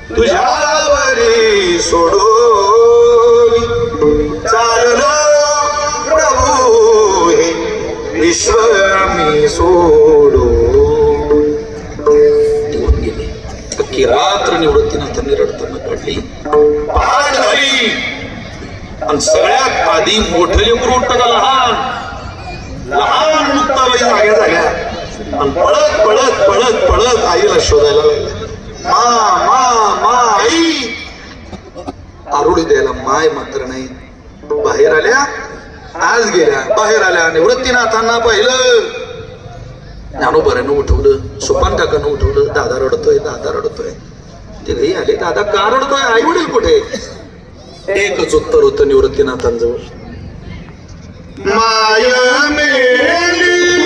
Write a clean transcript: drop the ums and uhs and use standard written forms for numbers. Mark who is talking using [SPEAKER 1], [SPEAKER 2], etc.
[SPEAKER 1] तुझ्यावरी सोडून चाललो प्रभू हे विश्व मी सोडो. निघून गेले. अख्खी रात्र निवृत्तीनाथांनी रडताना काढली. पहाट झाली आणि सगळ्यात आधी मोठं लेकरू उठतं का लहान मुक्ताबाई जाग्या झाल्या आणि पळत पळत पळत पळत आईला शोधायला लागल्या. मा मा मा आई. आरुडी द्यायला माय मात्र नाही. बाहेर आल्या, आज गेल्या. बाहेर आल्या, निवृत्तीनाथांना पाहिलं. ज्ञानोबाऱ्यानं उठवलं, सोपान काकानं उठवलं. दादा रडतोय, दादा रडतोय. ते घरी आले. दादा का रडतोय? आई वडील कुठे? एकच उत्तर होतं निवृत्तीनाथांजवळ. माय मेली